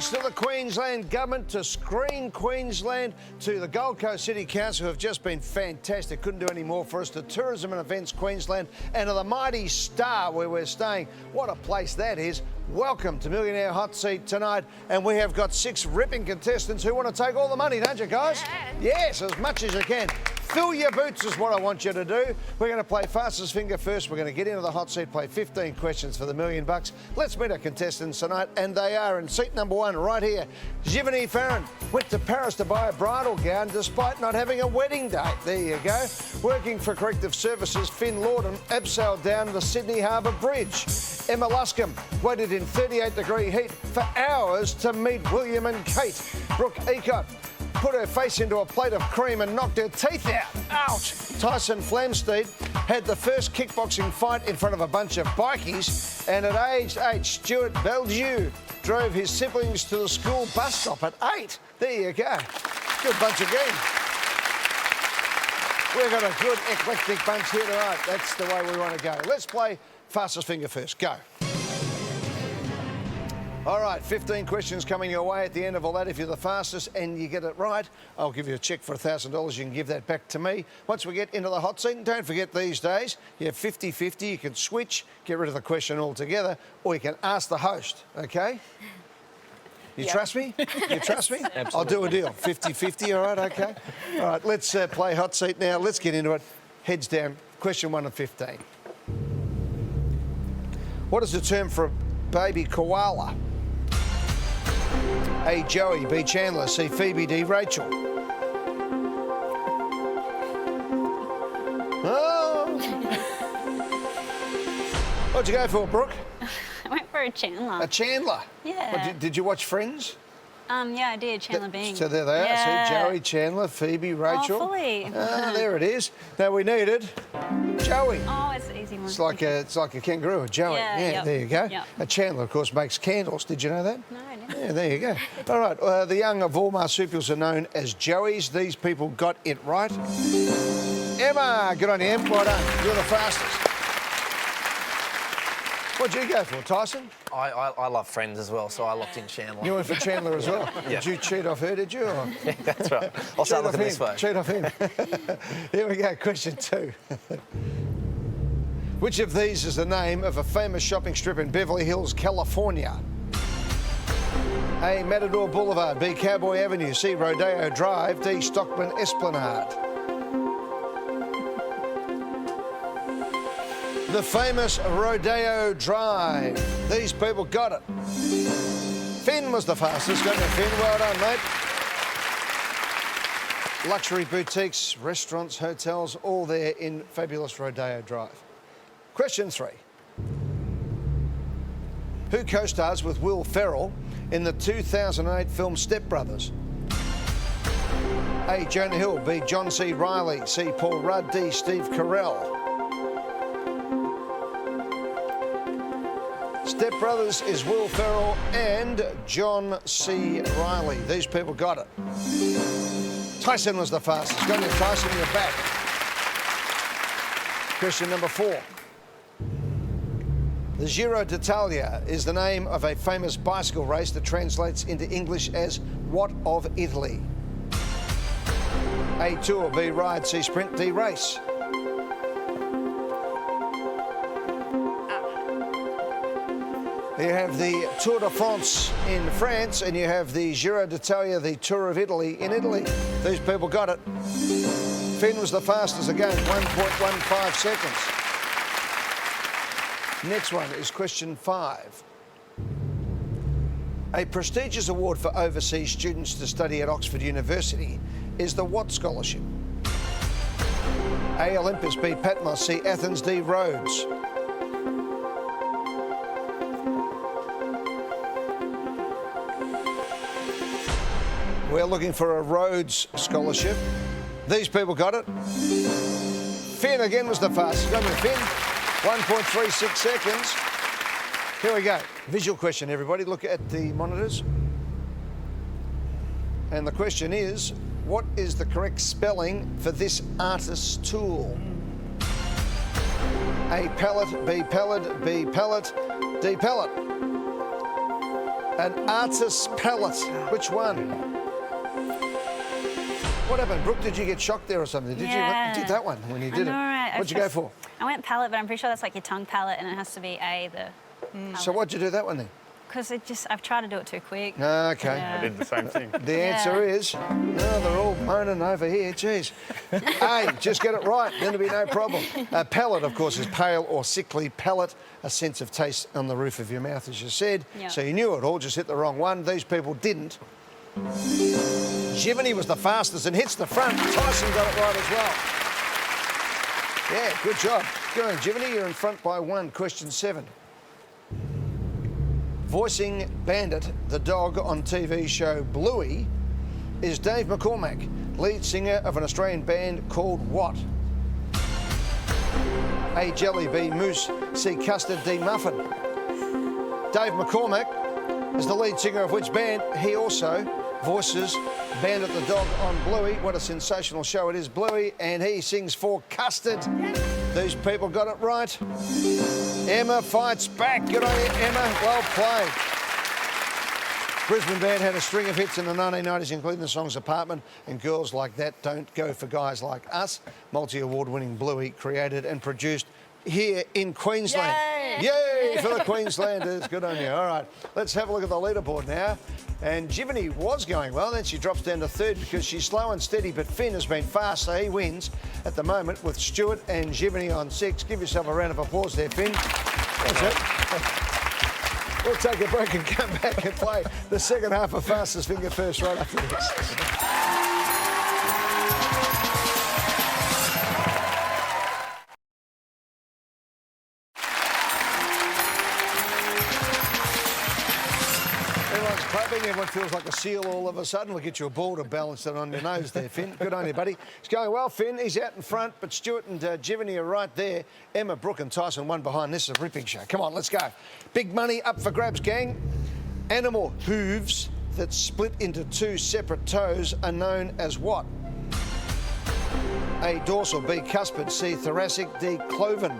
thanks to the Queensland Government, to Screen Queensland, to the Gold Coast City Council, who have just been fantastic. Couldn't do any more for us. To Tourism and Events Queensland, and to the mighty Star, where we're staying. What a place that is. Welcome to Millionaire Hot Seat tonight. And we have got 6 ripping contestants who want to take all the money, don't you, guys? Yes, as much as you can. Fill your boots is what I want you to do. We're going to play fastest finger first. We're going to get into the hot seat, play 15 questions for the $1 million. Let's meet our contestants tonight, and they are in seat number 1 right here. Giovanni Farron went to Paris to buy a bridal gown despite not having a wedding date. There you go. Working for Corrective Services, Finn Lorden abseiled down the Sydney Harbour Bridge. Emma Luscombe waited in 38-degree heat for hours to meet William and Kate. Brooke Ecott put her face into a plate of cream and knocked her teeth out. Ouch! Tyson Flamsteed had the first kickboxing fight in front of a bunch of bikies, and at age 8, Stuart Belgieu drove his siblings to the school bus stop at 8. There you go. Good bunch of games. We've got a good eclectic bunch here tonight. That's the way we want to go. Let's play fastest finger first. Go. All right, 15 questions coming your way. At the end of all that, if you're the fastest and you get it right, I'll give you a cheque for $1,000. You can give that back to me. Once we get into the hot seat, and don't forget these days, you have 50-50. You can switch, get rid of the question altogether, or you can ask the host, OK? You trust me? You trust me? Absolutely. I'll do a deal. 50-50, all right, OK? All right, let's play hot seat now. Let's get into it. Heads down. Question 1 of 15. What is the term for a baby koala? A. Joey, B. Chandler, C. Phoebe, D. Rachel. Oh. What'd you go for, Brooke? I went for a Chandler. A Chandler? Yeah. What, did you watch Friends? Yeah, I did. Chandler Bing. So there they are. Yeah. See, Joey, Chandler, Phoebe, Rachel. Oh, fully. There it is. Now we needed Joey. Oh, it's an easy one. It's like a kangaroo, a Joey. Yeah, yep. There you go. Yep. A Chandler, of course, makes candles. Did you know that? No, I didn't. Yeah, there you go. All right, the young of all marsupials are known as Joeys. These people got it right. Emma, good on you, Em. Well done. You're the fastest. What'd you go for, Tyson? I love Friends as well, so I locked in Chandler. You went for Chandler as well? Yeah. Did you cheat off her, did you? Or? Yeah, that's right. I'll start looking this way. Cheat off him. Here we go, question 2. Which of these is the name of a famous shopping strip in Beverly Hills, California? A. Matador Boulevard, B. Cowboy Avenue, C. Rodeo Drive, D. Stockman Esplanade. The famous Rodeo Drive. These people got it. Finn was the fastest. Got it, Finn. Well done, mate. Luxury boutiques, restaurants, hotels, all there in fabulous Rodeo Drive. Question 3. Who co-stars with Will Ferrell in the 2008 film Step Brothers? A. Jonah Hill, B. John C. Reilly, C. Paul Rudd, D. Steve Carell. Step Brothers is Will Ferrell and John C. Reilly. These people got it. Tyson was the fastest. Got it, Tyson, you're back. Question number 4. The Giro d'Italia is the name of a famous bicycle race that translates into English as what of Italy? A. Tour, B. Ride, C. Sprint, D. Race. You have the Tour de France in France, and you have the Giro d'Italia, the Tour of Italy in Italy. These people got it. Finn was the fastest again, 1.15 seconds. Next one is question 5. A prestigious award for overseas students to study at Oxford University is the what scholarship? A. Olympus, B. Patmos, C. Athens, D. Rhodes. We're looking for a Rhodes scholarship. These people got it. Finn again was the fastest. Come on, Finn. 1.36 seconds. Here we go. Visual question, everybody. Look at the monitors. And the question is, what is the correct spelling for this artist's tool? A. Palette, B. Palette, B. Palette, D. Palette. An artist's palette. Which one? What happened, Brooke? Did you get shocked there or something? Did Yeah. you did that one when you did it? Right. What'd you go for? I went palette, but I'm pretty sure that's like your tongue palette, and it has to be the. So what'd you do that one then? Because I've tried to do it too quick. Okay. Yeah. I did the same thing. The answer is, no, they're all moaning over here. Jeez. A, just get it right, then there'll be no problem. A palate, of course, is pale or sickly. Palate, a sense of taste on the roof of your mouth, as you said. Yep. So you knew it all, just hit the wrong one. These people didn't. Jiminy was the fastest and hits the front. Tyson got it right as well. Yeah, good job. Good on Jiminy, you're in front by 1. Question 7. Voicing Bandit, the dog on TV show Bluey, is Dave McCormack, lead singer of an Australian band called what? A, Jelly, B, Moose, C, Custard, D, Muffin. Dave McCormack is the lead singer of which band? He also voices Bandit the dog on Bluey. What a sensational show it is, Bluey, and he sings for Custard. These people got it right. Emma fights back. Good on you, Emma. Well played. Brisbane band had a string of hits in the 1990s, including the songs Apartment and Girls Like That Don't Go For Guys Like Us. Multi-award-winning Bluey created and produced here in Queensland. Yay for the Queenslanders. Good on you. All right, let's have a look at the leaderboard now. And Jiminy was going well, then she drops down to 3rd because she's slow and steady, but Finn has been fast, so he wins at the moment with Stuart and Jiminy on 6. Give yourself a round of applause there, Finn. That's it. We'll take a break and come back and play the second half of Fastest Finger First right after this. Everyone's clapping, everyone feels like a seal all of a sudden. We'll get you a ball to balance it on your nose there, Finn. Good on you, buddy. It's going well, Finn. He's out in front, but Stuart and Jiminy are right there. Emma, Brooke and Tyson, one behind. This is a ripping show. Come on, let's go. Big money up for grabs, gang. Animal hooves that split into 2 separate toes are known as what? A, dorsal, B, cuspid, C, thoracic, D, cloven.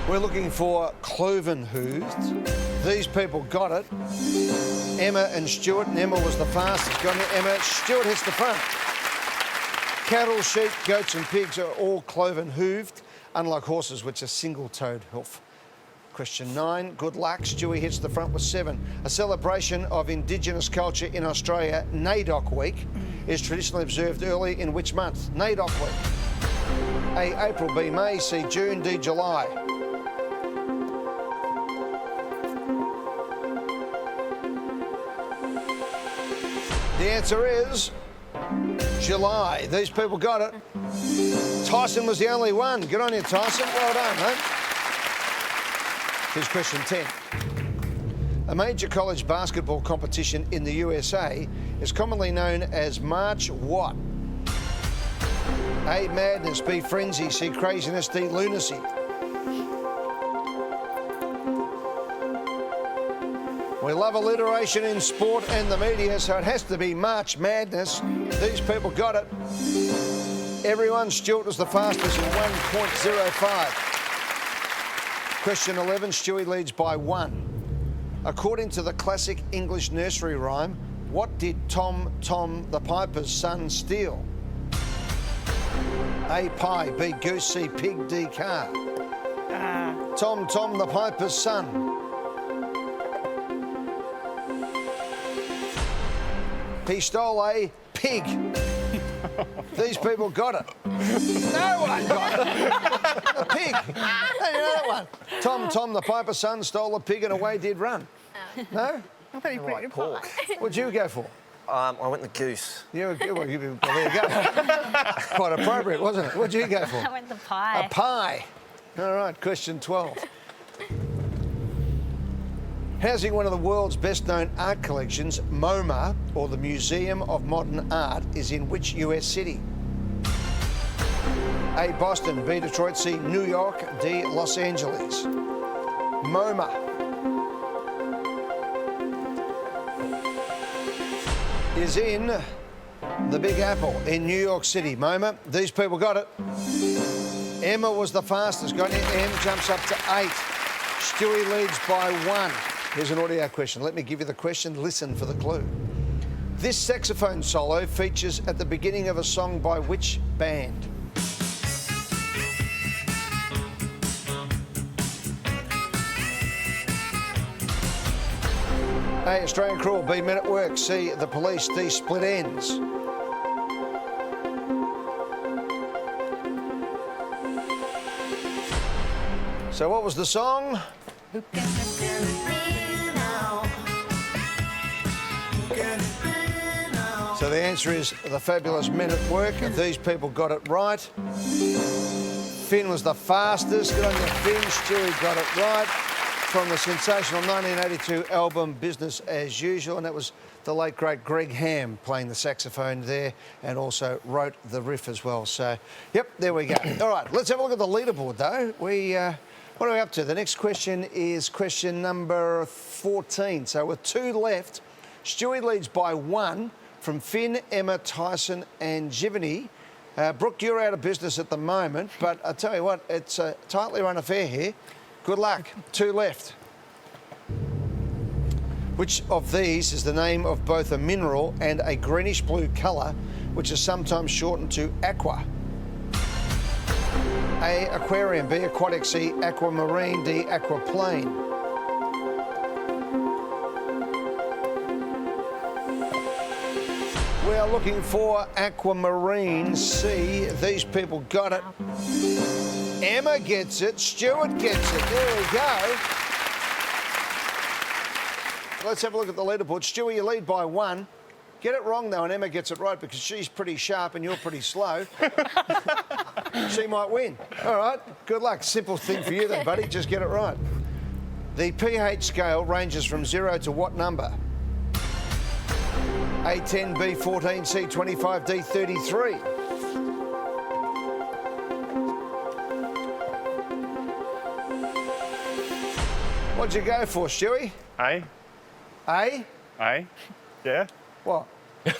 We're looking for cloven hooves. These people got it. Emma and Stuart, and Emma was the fastest. Got it, Emma. Stuart hits the front. Cattle, sheep, goats and pigs are all cloven hooved, unlike horses, which are single-toed hoof. Question 9, good luck. Stewie hits the front with 7. A celebration of Indigenous culture in Australia, NAIDOC Week, is traditionally observed early in which month? NAIDOC Week. A, April, B, May, C, June, D, July. The answer is July. These people got it. Tyson was the only one. Good on you, Tyson. Well done, mate. Here's question 10. A major college basketball competition in the USA is commonly known as March what? A, madness, B, frenzy, C, craziness, D, lunacy. We love alliteration in sport and the media, so it has to be March Madness. These people got it. Everyone, Stuart was the fastest at 1.05. Question 11, Stewie leads by 1. According to the classic English nursery rhyme, what did Tom the Piper's son steal? A, pie, B, goose, C, pig, D, car. Tom the Piper's son. He stole a pig. These people got it. No one got it. A pig. Hey, you know that one? Tom the Piper's son stole a pig and away did run. No? I thought you like pork. What'd you go for? I went the goose. Well, there you go. Quite appropriate, wasn't it? What'd you go for? I went the pie. A pie. All right, question 12. Housing one of the world's best-known art collections, MoMA, or the Museum of Modern Art, is in which US city? A, Boston, B, Detroit, C, New York, D, Los Angeles. MoMA. Is in the Big Apple in New York City. MoMA, these people got it. Emma was the fastest. Got in. Em jumps up to 8. Stewie leads by 1. Here's an audio question. Let me give you the question. Listen for the clue. This saxophone solo features at the beginning of a song by which band? A, Australian Cruel. B, Men at Work. C, The Police. D, Split Ends. So what was the song? So the answer is The Fabulous Men at Work. And these people got it right. Finn was the fastest. Good on you, Finn. Stewie got it right. From the sensational 1982 album Business as Usual, and that was the late great Greg Ham playing the saxophone there and also wrote the riff as well. So, yep, there we go. All right, let's have a look at the leaderboard though. What are we up to? The next question is question number 14. So with 2 left, Stewie leads by 1 from Finn, Emma, Tyson and Jivany. Brooke, you're out of business at the moment, but I tell you what, it's a tightly run affair here. Good luck. 2 left. Which of these is the name of both a mineral and a greenish blue colour, which is sometimes shortened to aqua? A, aquarium. B, aquatic. C, aquamarine. D, aquaplane. We are looking for aquamarine. C, these people got it. Emma gets it, Stuart gets it. There we go. Let's have a look at the leaderboard. Stewie, you lead by 1. Get it wrong, though, and Emma gets it right because she's pretty sharp and you're pretty slow. She might win. All right, good luck. Simple thing for you then, buddy. Just get it right. The pH scale ranges from 0 to what number? A, 10, B, 14, C, 25, D, 33. What'd you go for, Stewie? A. A? A. Yeah. What? 10.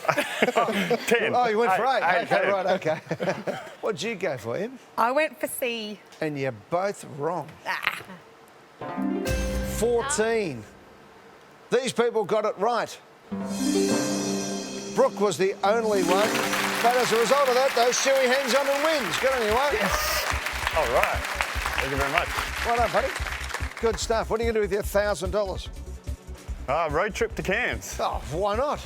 Oh, you went for A. A, Okay, 10. right, okay. What'd you go for, Em? I went for C. And you're both wrong. 14. These people got it right. Brooke was the only one. But as a result of that, though, Stewie hangs on and wins. Good on you, mate. Yes. All right. Thank you very much. Well done, buddy. Good stuff. What are you going to do with your $1,000? Road trip to Cairns. Oh, why not?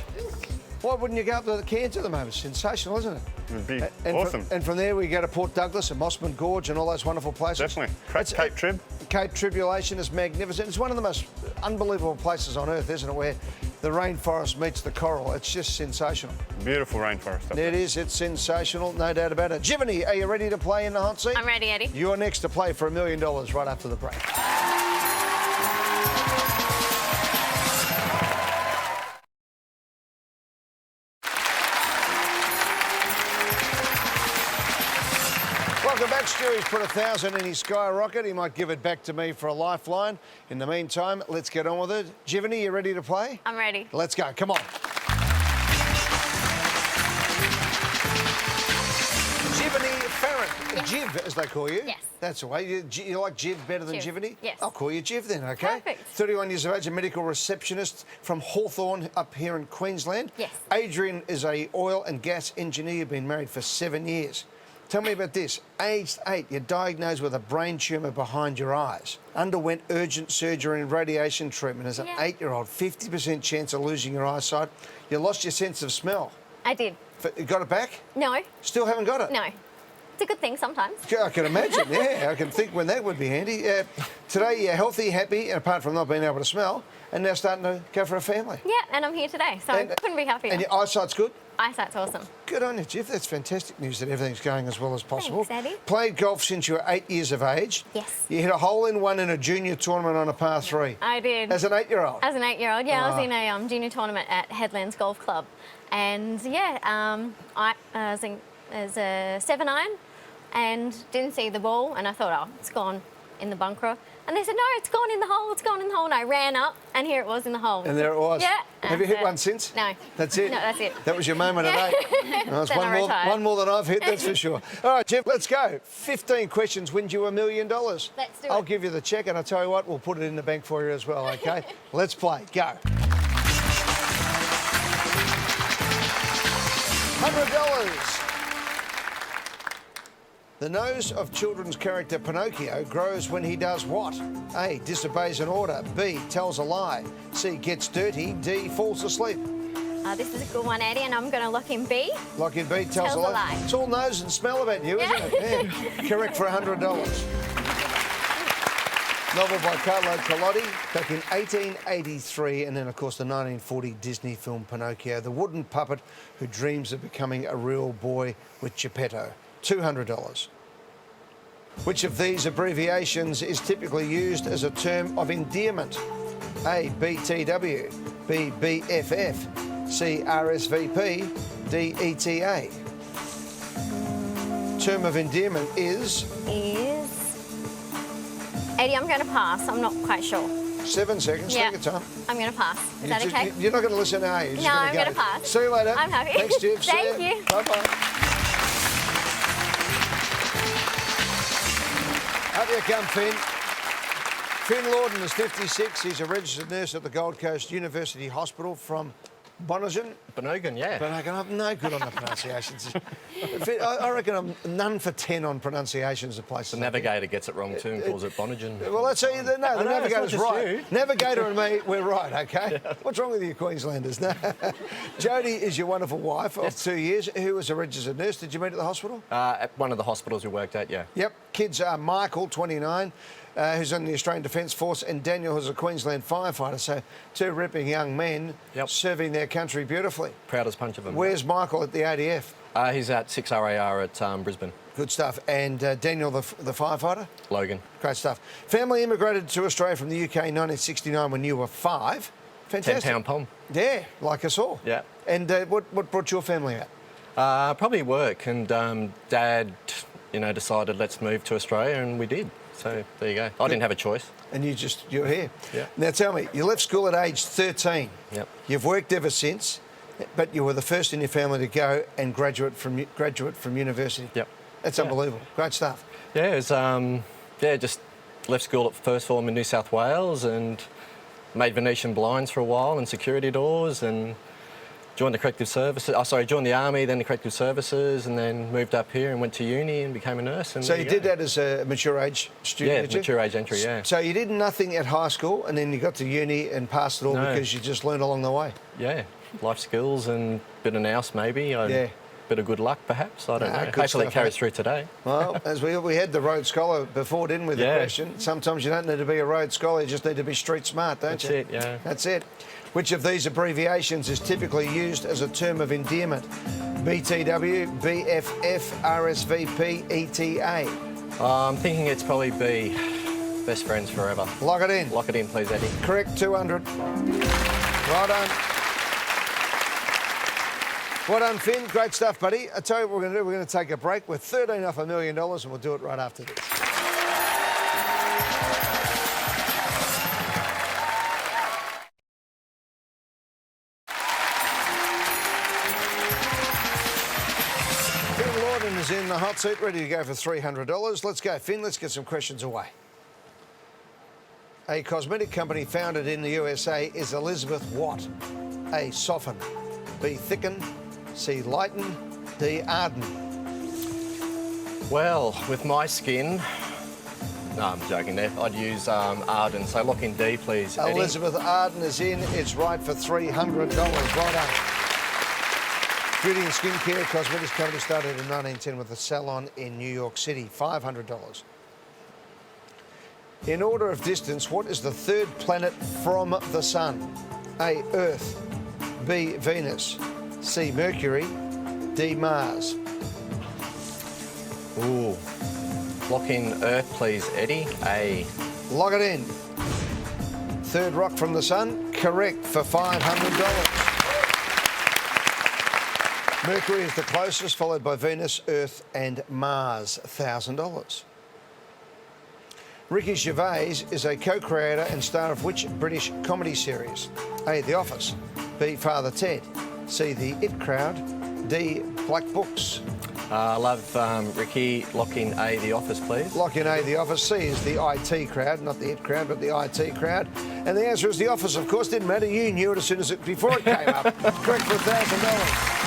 Why wouldn't you go up to the Cairns at the moment? Sensational, isn't it? It would be And awesome. and from there we go to Port Douglas and Mossman Gorge and all those wonderful places. Definitely. Cape Trib. Cape Tribulation is magnificent. It's one of the most unbelievable places on earth, isn't it, where the rainforest meets the coral. It's just sensational. Beautiful rainforest. It is. It's sensational, no doubt about it. Jivany, are you ready to play in the hot seat? I'm ready, Eddie. You're next to play for $1 million right after the break. Welcome back. Stewie's put 1,000 in his skyrocket. He might give it back to me for a lifeline. In the meantime, let's get on with it. Jivany, you ready to play? I'm ready. Let's go. Come on. Jivany Farron. Yes. Jiv, as they call you. Yes. That's the way. You like Jiv better than Jiv. Jivany? Yes. I'll call you Jiv then, OK? Perfect. 31 years of age, a medical receptionist from Hawthorne up here in Queensland. Yes. Adrian is a oil and gas engineer. You've been married for 7 years. Tell me about this. Aged 8, you're diagnosed with a brain tumour behind your eyes. Underwent urgent surgery and radiation treatment as an 8-year-old. 50% chance of losing your eyesight. You lost your sense of smell. I did. You got it back? No. Still haven't got it? No. It's a good thing sometimes. Yeah, I can imagine, yeah. I can think when that would be handy. Today, you're healthy, happy, apart from not being able to smell, and now starting to go for a family. Yeah, and I'm here today, so I couldn't be happier. And your eyesight's good? Eyesight's awesome. Good on you, Jeff. That's fantastic news that everything's going as well as possible. Thanks, Eddie. Played golf since you were 8 years of age. Yes. You hit a hole-in-one in a junior tournament on a par 3. I did. As an 8-year-old? As an 8-year-old, yeah. I was in a junior tournament at Headlands Golf Club. And, yeah, I was as a 7-iron and didn't see the ball, and I thought, oh, it's gone. in the bunker. And they said, no, it's gone in the hole, it's gone in the hole. And I ran up, and here it was in the hole. And there it was. Yeah. Have you hit one since? No. That's it? No, that's it. That was your moment at 8. No, it's Then I retired. one more than I've hit, that's for sure. All right, Jeff, let's go. 15 questions wins you $1 million. Let's do it. I'll give you the cheque, and I'll tell you what, we'll put it in the bank for you as well, OK? Let's play. Go. $100. The nose of children's character Pinocchio grows when he does what? A, disobeys an order. B, tells a lie. C, gets dirty. D, falls asleep. This is a good one, Eddie, and I'm going to lock in B. Lock in B, tells a lie. It's all nose and smell about you, isn't it? Yeah. Correct for $100. Novel by Carlo Collodi back in 1883, and then, of course, the 1940 Disney film Pinocchio, the wooden puppet who dreams of becoming a real boy with Geppetto. $200. Which of these abbreviations is typically used as a term of endearment? A, BTW, B, BFF, C, RSVP, D, ETA. Term of endearment is? Eddie, I'm going to pass. I'm not quite sure. 7 seconds. Yeah. Take your time. I'm going to pass. Is that okay? You're not going to listen, are you? No, I'm going to pass. See you later. I'm happy. Thanks, Jeff. Thank you. Bye-bye. Up you come, Finn. Finn Lorden is 56. He's a registered nurse at the Gold Coast University Hospital from Bonagan. Bonagan, yeah. Bonagan. I'm no good on the pronunciations. I reckon I'm none for 10 on pronunciations of places. The navigator gets it wrong too and calls it Bonagan. Well, let's see. No, the navigator's right. You. Navigator and me, we're right, OK? Yeah. What's wrong with you Queenslanders? No. Jodie is your wonderful wife of 2 years, who was a registered nurse. Did you meet at the hospital? At one of the hospitals we worked at, yeah. Yep. Kids are Michael, 29, who's in the Australian Defence Force, and Daniel, who's a Queensland firefighter. So 2 ripping young men serving their country beautifully. Proud as punch of them. Where's Michael at the ADF? He's at 6RAR at Brisbane. Good stuff. And Daniel, the firefighter? Logan. Great stuff. Family immigrated to Australia from the UK in 1969 when you were 5. Fantastic. 10-pound pom. Yeah, like us all. Yeah. And what brought your family out? Probably work, and Dad, decided let's move to Australia, and we did. So there you go. I didn't have a choice. And you're here. Yeah. Now tell me, you left school at age 13. Yep. You've worked ever since, but you were the first in your family to go and graduate from university. Yep. That's unbelievable. Great stuff. Yeah, it was, just left school at first form in New South Wales and made Venetian blinds for a while and security doors, and joined the corrective services. Joined the army, then the corrective services, and then moved up here and went to uni and became a nurse. And so you did that as a mature age student? Yeah, did you? mature age entry, yeah. So you did nothing at high school, and then you got to uni and passed it all because you just learned along the way? Yeah, life skills and bit of nous maybe. Bit of good luck perhaps, I don't know. Hopefully it carries through today. Well, as we had the Rhodes Scholar before, didn't we, the question? Sometimes you don't need to be a Rhodes Scholar, you just need to be street smart, don't you? That's it, yeah. That's it. Which of these abbreviations is typically used as a term of endearment? BTW, BFF, RSVP, ETA. I'm thinking it's probably B, best friends forever. Lock it in. Lock it in, please, Eddie. Correct, 200. Well done. Well done, Finn. Great stuff, buddy. I tell you what we're going to do. We're going to take a break. We're 13 off $1 million, and we'll do it right after this. Finn Lorden is in the hot seat, ready to go for $300. Let's go, Finn. Let's get some questions away. A cosmetic company founded in the USA is Elizabeth what? A, soften. B, thicken. C, lighten. D, arden. Well, with my skin, no, I'm joking there. I'd use Arden. So lock in D, please, Eddie. Elizabeth Arden is in. It's right for $300. Well done. Beauty and skincare cosmetics company started in 1910 with a salon in New York City. $500. In order of distance, what is the third planet from the Sun? A, Earth. B, Venus. C, Mercury. D, Mars. Ooh. Lock in Earth, please, Eddie. A. Lock it in. Third rock from the Sun, correct for $500. Mercury is the closest, followed by Venus, Earth and Mars, $1,000. Ricky Gervais is a co-creator and star of which British comedy series? A. The Office. B. Father Ted. C. The It Crowd. D. Black Books. I love Ricky. Lock in A, The Office, please. Lock in A, The Office. C is the IT Crowd, not the It Crowd, but the IT Crowd. And the answer is The Office, of course. Didn't matter. You knew it as soon as before it came up. Correct for $1,000.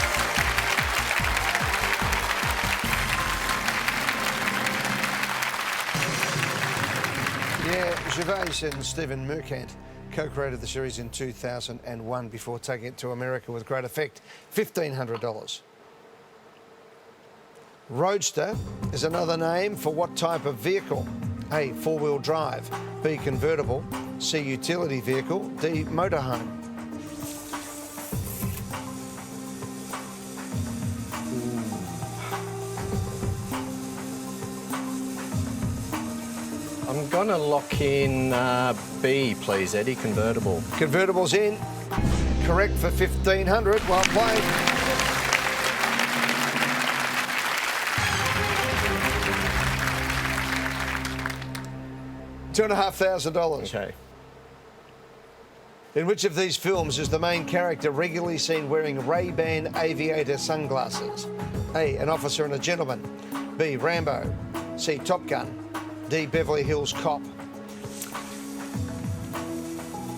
Yeah, Gervais and Stephen Merchant co-created the series in 2001 before taking it to America with great effect. $1,500. Roadster is another name for what type of vehicle? A. Four-wheel drive. B. Convertible. C. Utility vehicle. D. Motorhome. I'm gonna lock in B, please, Eddie. Convertible. Convertible's in. Correct for $1,500. Well played. $2,500. Okay. In which of these films is the main character regularly seen wearing Ray-Ban aviator sunglasses? A. An Officer and a Gentleman. B. Rambo. C. Top Gun. D. Beverly Hills Cop.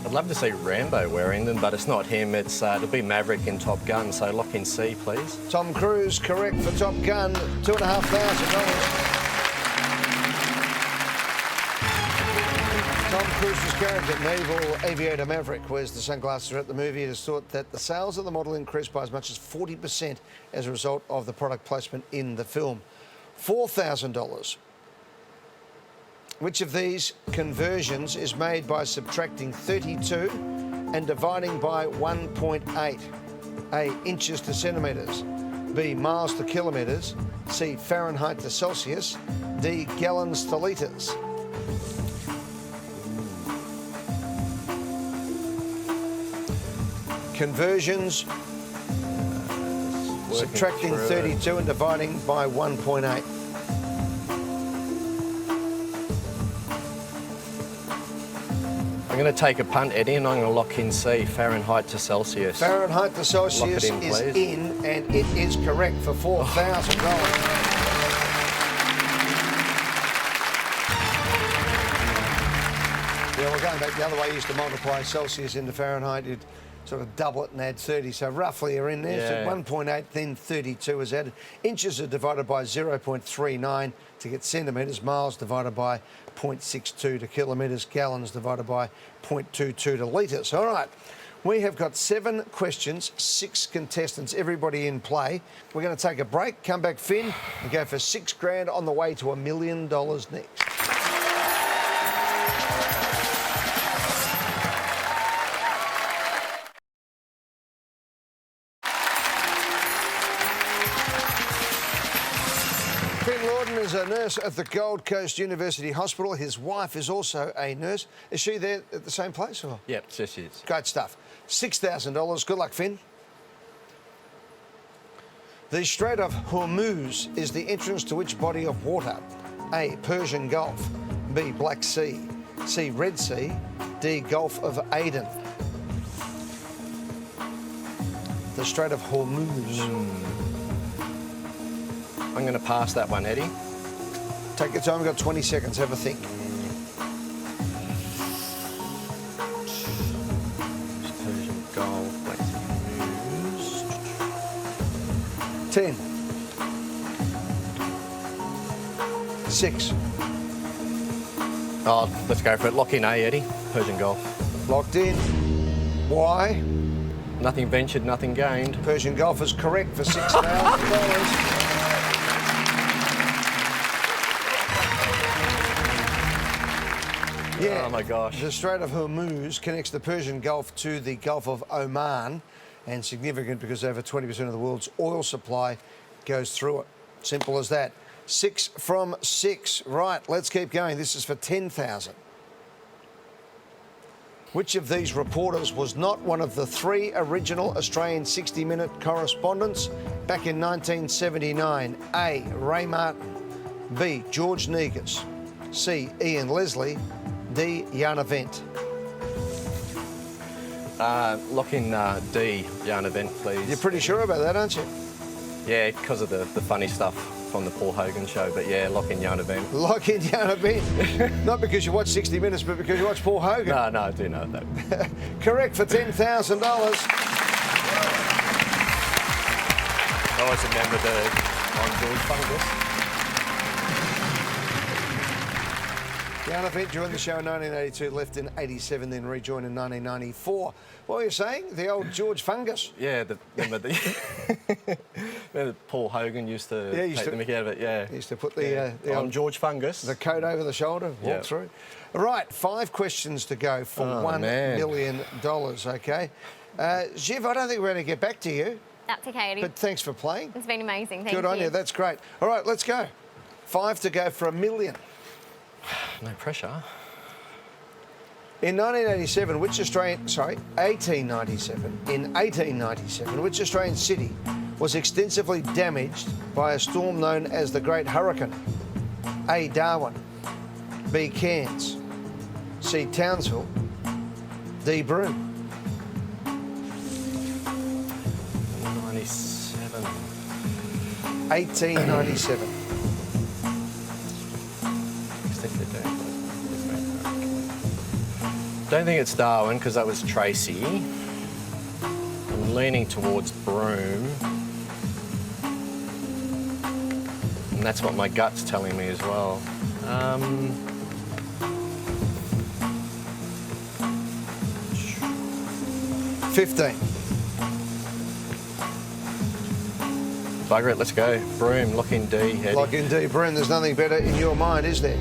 I'd love to see Rambo wearing them, but it's not him. It'll be Maverick in Top Gun, so lock in C, please. Tom Cruise, correct for Top Gun. $2,500. Tom Cruise's character, Naval Aviator Maverick, wears the sunglasses at the movie. It is thought that the sales of the model increased by as much as 40% as a result of the product placement in the film. $4,000. Which of these conversions is made by subtracting 32 and dividing by 1.8? A. Inches to centimetres. B. Miles to kilometres. C. Fahrenheit to Celsius. D. Gallons to litres. Conversions, subtracting 32 and dividing by 1.8. I'm going to take a punt, Eddie, and I'm going to lock in C, Fahrenheit to Celsius. Fahrenheit to Celsius in, is please. in, and it is correct for $4,000. Yeah, we're going back the other way. You used to multiply Celsius into Fahrenheit. You'd sort of double it and add 30. So roughly you're in there. Yeah. So 1.8, then 32 is added. Inches are divided by 0.39 to get centimetres. Miles divided by 0.62 to kilometres. Gallons divided by 0.22 to litres. All right. We have got 7 questions, 6 contestants, everybody in play. We're going to take a break, come back, Finn, and go for $6,000 on the way to $1 million next. Is a nurse at the Gold Coast University Hospital. His wife is also a nurse. Is she there at the same place? Or? Yep, yes, she is. Great stuff. $6,000. Good luck, Finn. The Strait of Hormuz is the entrance to which body of water? A. Persian Gulf. B. Black Sea. C. Red Sea. D. Gulf of Aden. The Strait of Hormuz. I'm going to pass that one, Eddie. Take your time, we've got 20 seconds, have a think. Persian Gulf, Black Sea. 10. 6. Oh, let's go for it. Lock in A, Eddie. Persian Gulf. Locked in. Why? Nothing ventured, nothing gained. Persian Gulf is correct for $6,000. Yeah. Oh my gosh. The Strait of Hormuz connects the Persian Gulf to the Gulf of Oman, and significant because over 20% of the world's oil supply goes through it. Simple as that. 6 from 6. Right, let's keep going. This is for $10,000. Which of these reporters was not one of the 3 original Australian 60-minute correspondents back in 1979? A. Ray Martin. B. George Negus. C. Ian Leslie, D. Jana Vent. Lock in D, yarn event, please. You're pretty sure about that, aren't you? Yeah, because of the funny stuff from the Paul Hogan show. But yeah, lock in yarn event. Lock in Jana Vent. Not because you watch 60 Minutes, but because you watch Paul Hogan. No, I do know that. Correct for $10,000. I always remember on George Fungus. Jana Vent joined the show in 1982, left in 87, then rejoined in 1994. What were you saying? The old George Fungus? Yeah, remember Paul Hogan used to take the mickey out of it, yeah. He used to put the old George Fungus. the coat over the shoulder, walk through. All right, 5 questions to go for $1 million, okay? Ziv, I don't think we're going to get back to you, That's okay, Eddie. but thanks for playing. It's been amazing. Thank you. Good on you, that's great. All right, let's go. 5 to go for $1 million. No pressure. In 1897, which Australian city was extensively damaged by a storm known as the Great Hurricane? A. Darwin, B. Cairns, C. Townsville, D. Broome. 97. 1897. Don't think it's Darwin because that was Tracy. I'm leaning towards Broome. And that's what my gut's telling me as well. 15. Bugger it, let's go. Broome, lock in D. Eddie. Like in D. Broome, there's nothing better in your mind, is there?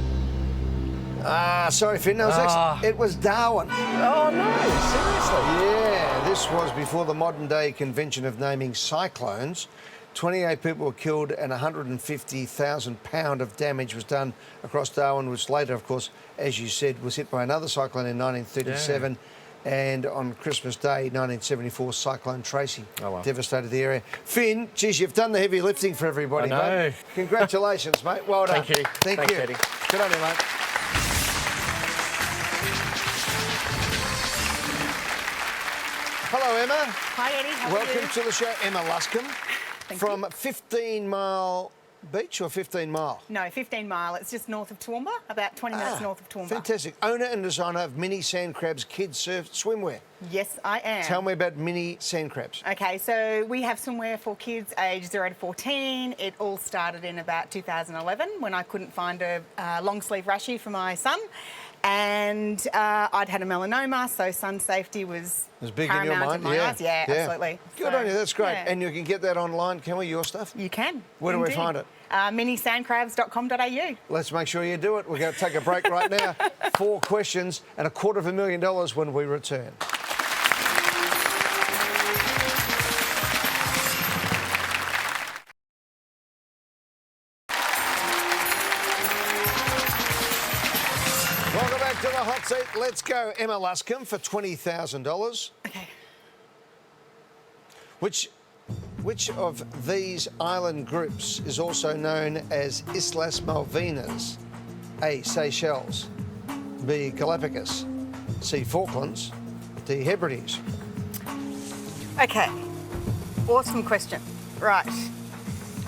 Sorry, Finn. It was Darwin. Oh, no, seriously? Yeah, this was before the modern-day convention of naming cyclones. 28 people were killed and £150,000 of damage was done across Darwin, which later, of course, as you said, was hit by another cyclone in 1937. And on Christmas Day, 1974, Cyclone Tracy devastated the area. Finn, geez, you've done the heavy lifting for everybody, I know. mate. Congratulations, mate. Well done. Thank you. Thanks, you. Eddie. Good on you, mate. Hello, Emma. Hi, Eddie. How are Welcome you? to the show. Emma Luscombe from you. 15 Mile Beach or 15 Mile? No, 15 Mile. It's just north of Toowoomba, about 20 minutes north of Toowoomba. Fantastic. Owner and designer of Mini Sand Crabs Kids Surf Swimwear. Yes, I am. Tell me about Mini Sand Crabs. Okay, so we have swimwear for kids aged 0 to 14. It all started in about 2011 when I couldn't find a long sleeve rashie for my son. And I'd had a melanoma, so sun safety was big in your mind, my eyes. Yeah, absolutely. Good So, on you, that's great. yeah. And you can get that online, can we, your stuff? You can. Where do we indeed. find it? minisandcrabs.com.au. Let's make sure you do it. We're going to take a break right now. 4 questions and $250,000 when we return. Welcome back to the hot seat. Let's go, Emma Luscombe, for $20,000. Okay. Which of these island groups is also known as Islas Malvinas? A. Seychelles, B. Galapagos, C. Falklands, D. Hebrides. Okay. Awesome question. Right.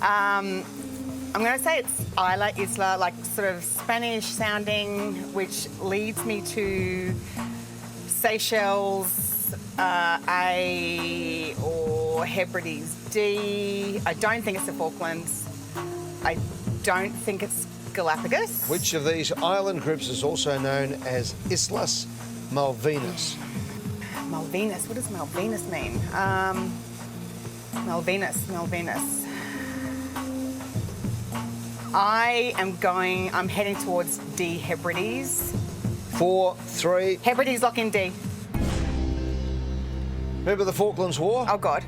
I'm going to say it's Isla, like sort of Spanish sounding, which leads me to Seychelles, A, or Hebrides, D. I don't think it's the Falklands. I don't think it's Galapagos. Which of these island groups is also known as Islas Malvinas? Malvinas. What does Malvinas mean? Malvinas. I'm heading towards D, Hebrides. 4, 3. Hebrides, lock in D. Remember the Falklands War? Oh, God.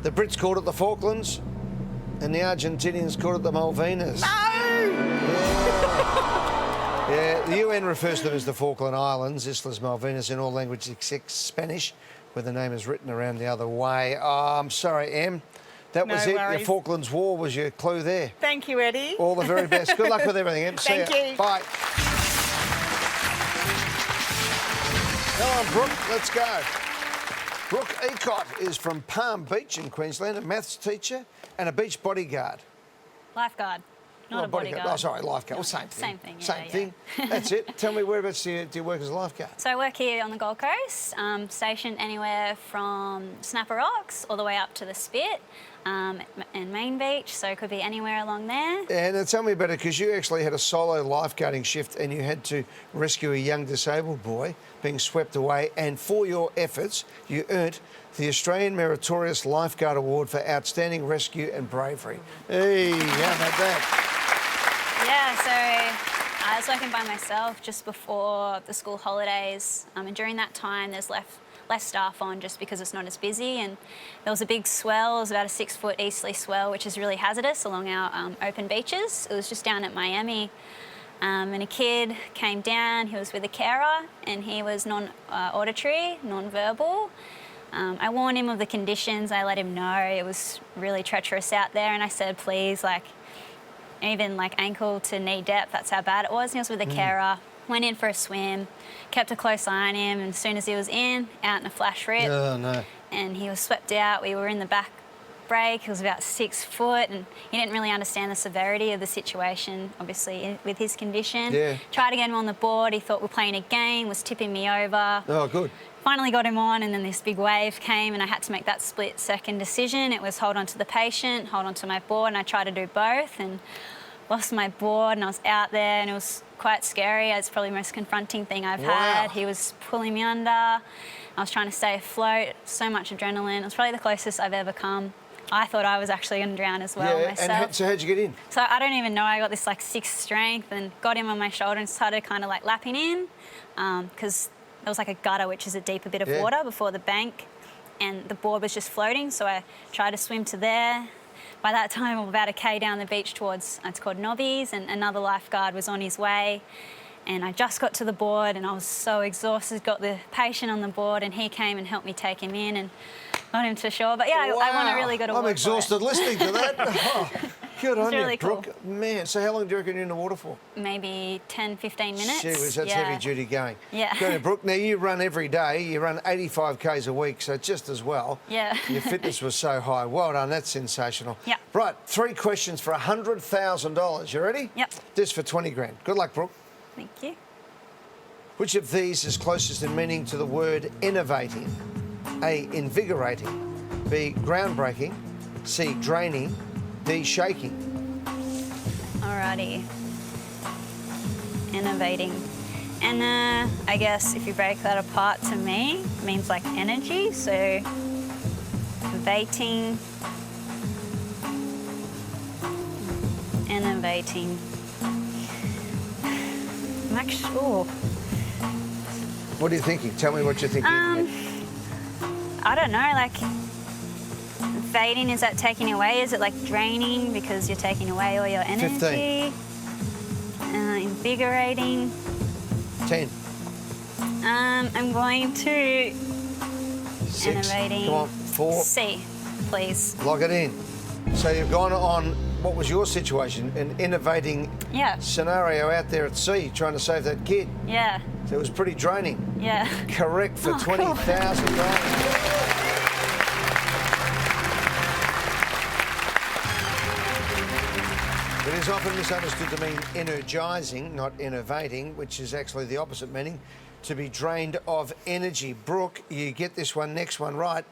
The Brits called it the Falklands, and the Argentinians called it the Malvinas. Yeah, the UN refers to them as the Falkland Islands, Islas Malvinas, in all languages except Spanish, where the name is written around the other way. Oh, I'm sorry, Em. That was No it. Your worries. Falklands War was your clue there. Thank you, Eddie. All the very best. Good luck with everything, Em. See Thank ya. you. Bye. Come on, Brooke, let's go. Brooke Ecott is from Palm Beach in Queensland, a maths teacher and a beach bodyguard. Lifeguard, not a bodyguard. Oh, sorry, lifeguard. Well, same thing. Same thing, yeah, Same yeah. thing. That's it. Tell me, whereabouts do you work as a lifeguard? So I work here on the Gold Coast, stationed anywhere from Snapper Rocks all the way up to the Spit and Main Beach, so it could be anywhere along there. And tell me about it, because you actually had a solo lifeguarding shift and you had to rescue a young disabled boy being swept away, and for your efforts, you earned the Australian Meritorious Lifeguard Award for Outstanding Rescue and Bravery. Hey, how about that? Yeah, so I was working by myself just before the school holidays, and during that time there's less staff on just because it's not as busy, and there was a big swell. It was about a 6-foot easterly swell, which is really hazardous along our open beaches. It was just down at Miami. And a kid came down, he was with a carer, and he was non-auditory, non-verbal. I warned him of the conditions, I let him know it was really treacherous out there, and I said, please, even ankle to knee depth, that's how bad it was. And he was with a carer, went in for a swim, kept a close eye on him, and as soon as he was out in a flash rip, Oh, no. and he was swept out. We were in the back break. He was about 6 foot, and he didn't really understand the severity of the situation, obviously, with his condition. Yeah. Tried to get him on the board. He thought we were playing a game, was tipping me over. Oh, good. Finally got him on, and then this big wave came, and I had to make that split-second decision. It was hold on to the patient, hold on to my board, and I tried to do both, and lost my board, and I was out there, and it was quite scary. It's probably the most confronting thing I've had. He was pulling me under. I was trying to stay afloat. So much adrenaline. It was probably the closest I've ever come. I thought I was actually going to drown as well myself. And so how'd you get in? So I don't even know. I got this sixth strength and got him on my shoulder and started kind of lapping in, because there was a gutter, which is a deeper bit of water before the bank, and the board was just floating. So I tried to swim to there. By that time, I'm about a K down the beach towards, it's called Nobbies, and another lifeguard was on his way. And I just got to the board and I was so exhausted, got the patient on the board, and he came and helped me take him in and got him to shore. But yeah, I won a really good award. I'm exhausted listening to that. Oh, good on really you, Brooke. cool. Man, so how long do you reckon you're in the water for? Maybe 10, 15 minutes. That's heavy duty going. Yeah. Good on you, Brooke. Now, you run every day. You run 85 Ks a week, so just as well. Yeah. Your fitness was so high. Well done. That's sensational. Yeah. Right, 3 questions for $100,000. You ready? Yep. This for 20 grand. Good luck, Brooke. Thank you. Which of these is closest in meaning to the word innovating? A, invigorating. B, groundbreaking. C, draining. D, shaking. Alrighty. Innovating. And I guess if you break that apart, to me, it means energy. So innovating. Innovating. I'm actually, ooh. What are you thinking? Tell me what you're thinking. I don't know, fading, is that taking away? Is it draining because you're taking away all your energy? 15. Invigorating. 10. I'm going to 6. innovating. Come on, 4. C, please. Lock it in. So you've gone on, what was your situation? An innovating Yeah. scenario out there at sea trying to save that kid. Yeah. So it was pretty draining. Yeah. Correct for Oh, cool. $20,000. It is often misunderstood to mean energising, not innovating, which is actually the opposite meaning, to be drained of energy. Brooke, you get this one, next one right,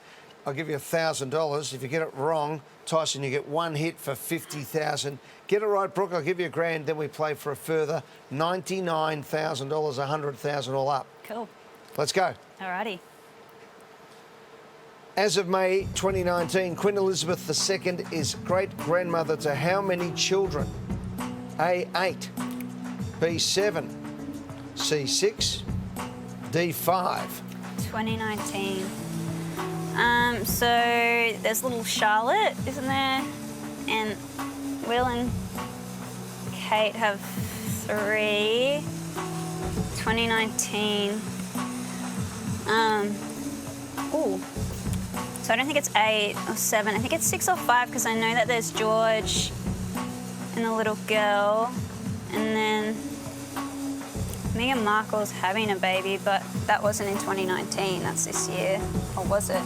I'll give you $1,000. If you get it wrong, Tyson, you get 1 hit for $50,000. Get it right, Brooke, I'll give you $1,000. Then we play for a further $99,000, $100,000 all up. Cool. Let's go. Alrighty. As of May 2019, Queen Elizabeth II is great-grandmother to how many children? A, 8. B, 7. C, 6. D, 5. 2019. So there's little Charlotte, isn't there? And Will and Kate have 3. 2019. Ooh. So I don't think it's 8 or 7. I think it's 6 or 5 because I know that there's George and the little girl, and then Meghan Markle's having a baby, but that wasn't in 2019. That's this year, or was it?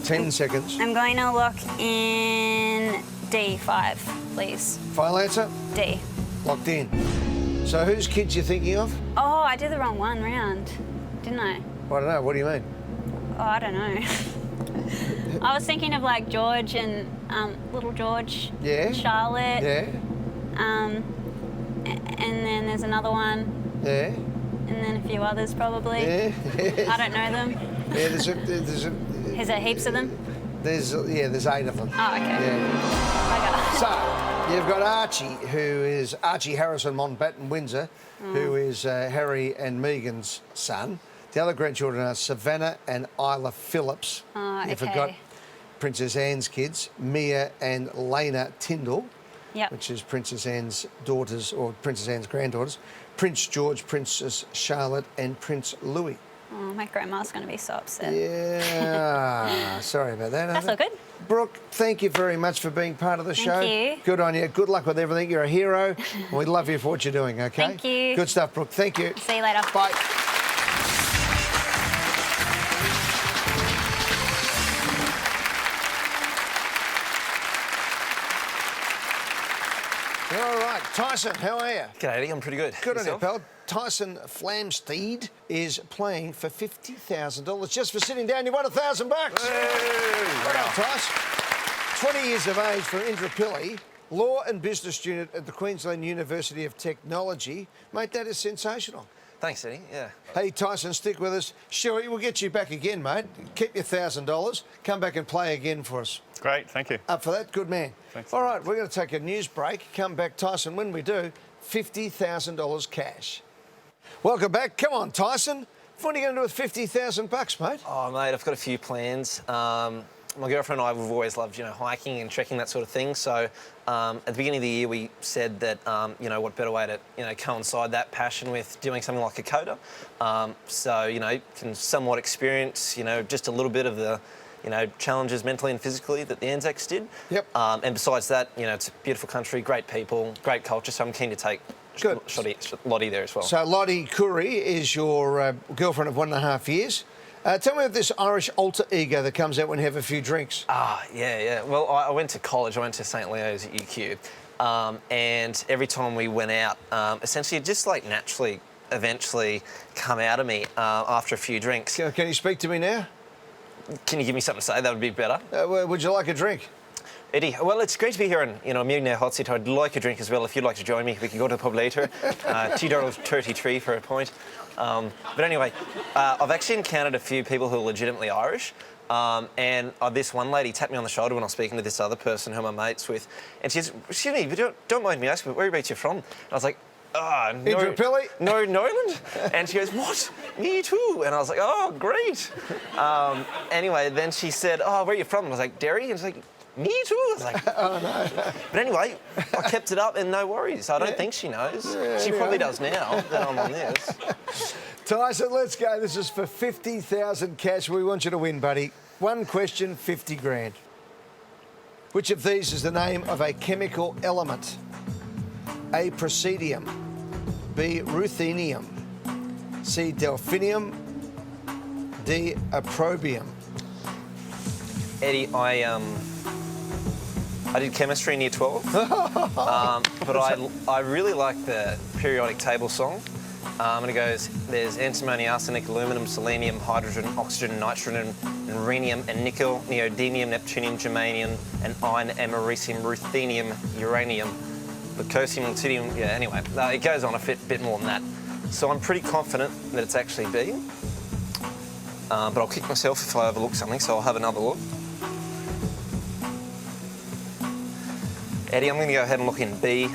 10 seconds. I'm going to lock in D5, please. Final answer? D. Locked in. So whose kids you thinking of? Oh, I did the wrong one round, didn't I? I don't know. What do you mean? Oh, I don't know. I was thinking of like George and little George, Yeah. Charlotte, Yeah. and then there's another one, Yeah. and then a few others probably. Yeah. I don't know them. Yeah. There's Is there heaps of them? there's 8 of them. Oh, okay. Yeah. Okay. So you've got Archie, who is Archie Harrison Mountbatten Windsor, who is Harry and Meghan's son. The other grandchildren are Savannah and Isla Phillips. Oh, You okay. forgot Princess Anne's kids, Mia and Lena Tyndall, Yep. which is Princess Anne's daughters or Princess Anne's granddaughters, Prince George, Princess Charlotte and Prince Louis. Oh, my grandma's going to be so upset. Yeah, sorry about that. That's all good. Brooke, thank you very much for being part of the show. you. Good on you. Good luck with everything. You're a hero. And we love you for what you're doing, okay? Thank you. Good stuff, Brooke. Thank you. See you later. Bye. All right, Tyson, how are you? G'day, Eddie. I'm pretty good. Good on you, Yourself? pal. Tyson Flamsteed is playing for $50,000 just for sitting down. You won $1,000 bucks. Well done, Tyson. 20 years of age for Indra Pillay, law and business student at the Queensland University of Technology. Mate, that is sensational. Thanks, Eddie. Yeah. Hey, Tyson, stick with us. Shuey, we'll get you back again, mate. Keep your $1,000. Come back and play again for us. Great, thank you. Up for that? Good man. Thanks. All right, we're going to take a news break. Come back, Tyson. When we do, $50,000 cash. Welcome back. Come on, Tyson. What are you going to do with $50,000, mate? Oh, mate, I've got a few plans. My girlfriend and I, we've always loved, hiking and trekking, that sort of thing. So at the beginning of the year, we said that, what better way to, coincide that passion with doing something like a coda. Can somewhat experience, just a little bit of the, challenges mentally and physically that the Anzacs did. Yep. And besides that, it's a beautiful country, great people, great culture. So I'm keen to take Good. Lottie there as well. So Lottie Curry is your girlfriend of 1.5 years. Tell me about this Irish alter ego that comes out when you have a few drinks. Yeah. Well, I went to college. I went to St Leo's at UQ. And every time we went out, essentially it just like naturally, eventually come out of me after a few drinks. Can you speak to me now? Can you give me something to say? That would be better. Would you like a drink? Eddie, well, it's great to be here on, Wwtbam Hot Seat. I'd like a drink as well if you'd like to join me. We can go to the pub later. $2.33 for a pint. But anyway, I've actually encountered a few people who are legitimately Irish. And this one lady tapped me on the shoulder when I was speaking to this other person who I'm mates with. And she says, excuse me, but don't mind me asking, but whereabouts you're from? And I was like, Indra Pillay? Northern Ireland. And she goes, what? Me too. And I was like, oh, great. Anyway, then she said, oh, where are you from? And I was like, Derry. And she's like, me too. I was like, oh, no. But anyway, I kept it up and no worries. I don't think she knows. Yeah, she probably does now that I'm on this. Tyson, let's go. This is for $50,000 cash. We want you to win, buddy. One question, 50 grand. Which of these is the name of a chemical element? A, praseodymium. B, ruthenium. C, delphinium. D, opprobrium. Eddie, I did chemistry in year 12, but I really like the periodic table song. And it goes, there's antimony, arsenic, aluminum, selenium, hydrogen, oxygen, nitrogen, and rhenium, and nickel, neodymium, neptunium, germanium, and iron, americium, ruthenium, uranium, leucosium, lutetium. Yeah, anyway, it goes on a bit more than that. So I'm pretty confident that it's actually B. But I'll kick myself if I overlook something, so I'll have another look. Eddie, I'm going to go ahead and look in B.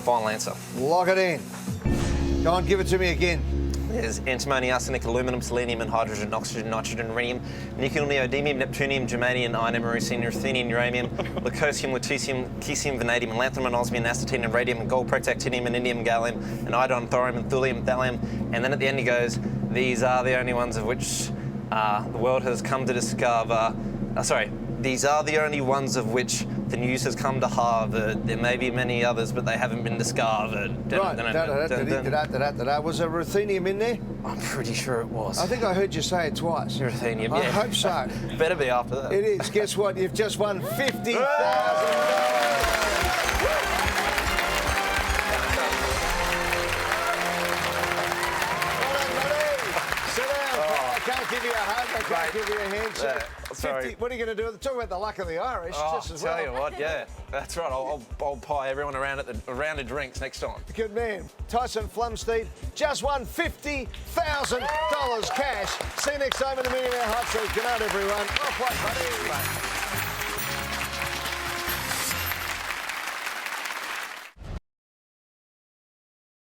Final answer. Lock it in. Go on, give it to me again. There's antimony, arsenic, aluminum, selenium, and hydrogen, oxygen, nitrogen, rhenium, nickel, neodymium, neptunium, germanium, iron, americium, ruthenium, uranium, leucosium, lutetium, caesium, vanadium, lanthanum, osmium, astatine, and radium, and gold, protactinium, and indium, gallium, and iodine, thorium, and thulium, thallium. And then at the end he goes, these are the only ones of which the world has come to discover. These are the only ones of which the news has come to Harvard. There may be many others, but they haven't been discovered. Right. Was there ruthenium in there? I'm pretty sure it was. I think I heard you say it twice. Ruthenium, I yeah. hope so. Better be after that. It is. Guess what? You've just won $50,000. I can't give you a hug, I can't give you a handshake. Sorry. What are you going to do? Talk about the luck of the Irish just as well. Tell you what, yeah, that's right. I'll pie everyone around at a round of drinks next time. Good man. Tyson Flumsteed just won $50,000 cash. See you next time in the Millionaire Hot Seat. Good night, everyone. Off white, buddy.